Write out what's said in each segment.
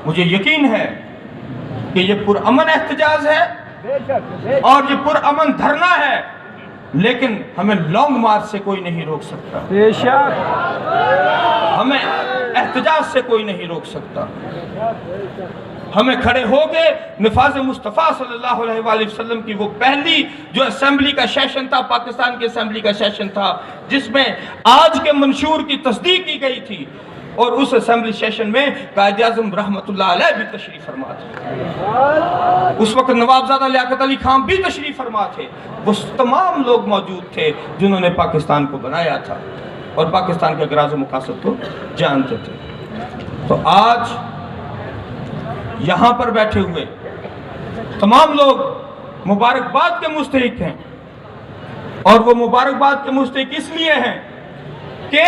मुझे यकीन है कि ये पुरअमन एहतजाज है और ये पुरअमन धरना है, लेकिन हमें लॉन्ग मार्च से कोई नहीं रोक सकता, हमें एहतजाज से कोई नहीं रोक सकता। हमें खड़े होके निफाज़ मुस्तफ़ा सल्लल्लाहु अलैहि वसल्लम की वो पहली जो असेंबली का सेशन था, पाकिस्तान की असेंबली का सेशन था, जिसमें आज के मंशूर की तस्दीक की गई थी, और उस असेंबली सेशन में कायद-ए-आज़म रहमतुल्लाह अलैह भी तशरीफ फरमा थे। उस वक्त नवाबजादा लियाकत अली खान भी तशरीफ फरमा थे। वो तमाम लोग मौजूद थे जिन्होंने पाकिस्तान को बनाया था और पाकिस्तान के गराज़ मकासद को जानते थे। तो आज यहाँ पर बैठे हुए तमाम लोग मुबारकबाद के मुस्तहिक हैं, और वो मुबारकबाद के मुस्तहिक इसलिए हैं कि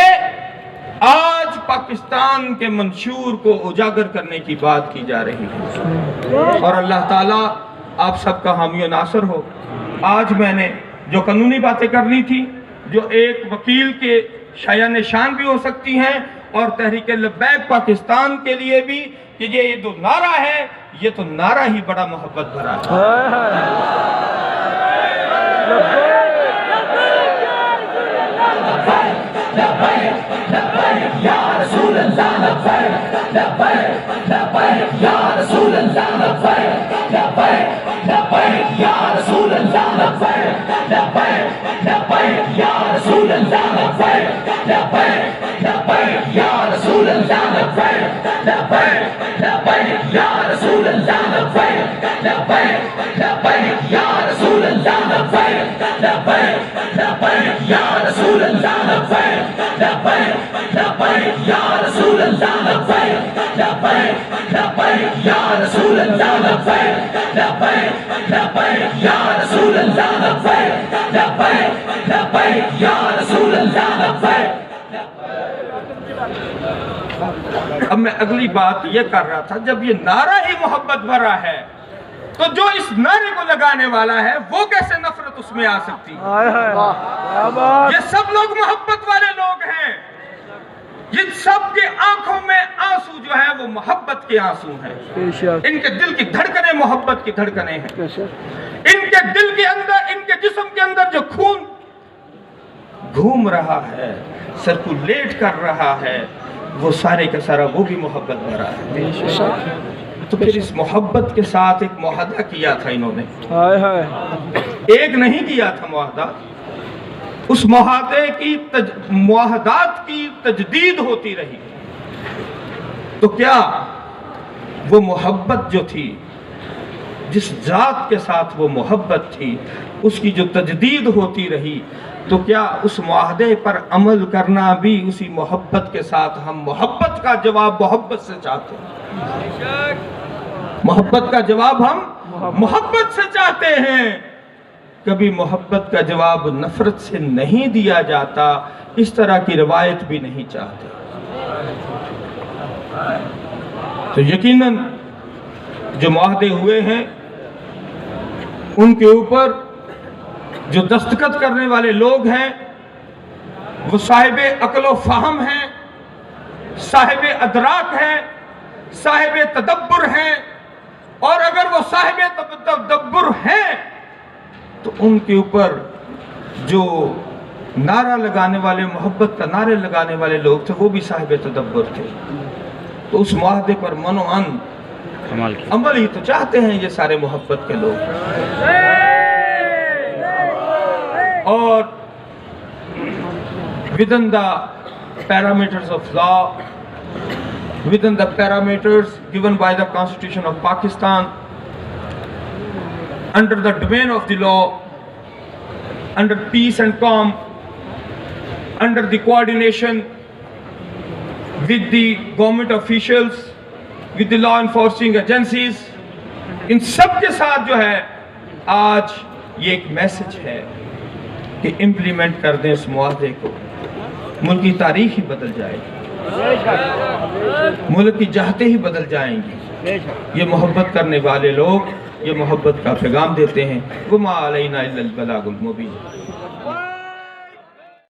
आज पाकिस्तान के मंशूर को उजागर करने की बात की जा रही है, और अल्लाह ताला आप सबका हामी और नासर हो। आज मैंने जो कानूनी बातें करनी थी, जो एक वकील के शायान शान भी हो सकती हैं, और तहरीक लब्बैक पाकिस्तान के लिए भी, कि ये जो नारा है, ये तो नारा ही बड़ा मोहब्बत भरा है। अब मैं अगली बात ये कर रहा था, जब ये नारा ही मोहब्बत भरा है, तो जो इस नारे को लगाने वाला है वो कैसे नफरत उसमें आ सकती है? ये सब लोग मोहब्बत वाले लोग हैं, जिन सब के आंखों में आंसू जो है वो मोहब्बत के आंसू हैं। इनके दिल की धड़कनें मोहब्बत की धड़कनें हैं। इनके दिल के अंदर, इनके जिस्म के अंदर जो खून घूम रहा है, सर्कुलेट कर रहा है, वो सारे का सारा वो भी मोहब्बत भरा है। तो फिर इस मोहब्बत के साथ एक मुआहदा किया था इन्होंने, एक नहीं किया था मुआहदा। उस मुआहदे की मुआहदात की तजदीद होती रही। तो क्या वो मोहब्बत जो थी, जिस जात के साथ वो मोहब्बत थी, उसकी जो तजदीद होती रही, तो क्या उस मुआहदे पर अमल करना भी उसी मोहब्बत के साथ, हम मोहब्बत का जवाब मोहब्बत से चाहते हैं, मोहब्बत का जवाब हम मोहब्बत से चाहते हैं। कभी मोहब्बत का जवाब नफरत से नहीं दिया जाता, इस तरह की रवायत भी नहीं चाहते। तो यकीनन जो मुआहदे हुए हैं, उनके ऊपर जो दस्तखत करने वाले लोग हैं, वो साहिबे अक्ल व फ़हम हैं, साहिबे अदराक हैं, साहिबे तदब्बुर हैं। और अगर वो साहिबे तदब्बुर हैं, तो उनके ऊपर जो नारा लगाने वाले, मोहब्बत का नारे लगाने वाले लोग थे, वो भी साहिबे तदब्बुर थे। तो उस मुआहदे पर मनोअन अमल ही तो चाहते हैं ये सारे मोहब्बत के लोग। और within the parameters of law, within the parameters given by the Constitution of Pakistan, under the domain of the law, under peace and calm, under the coordination with the government officials, with the law enforcing agencies, इन सब के साथ जो है आज ये एक message है कि इम्प्लीमेंट कर दें इस मुआहदे को। मुल्क की तारीख ही बदल जाएगी, मुल्क की जहतें ही बदल जाएंगी। ये मोहब्बत करने वाले लोग ये मोहब्बत का पैगाम देते हैं। वमा अलैना इल्लल बलागुल मुबीन।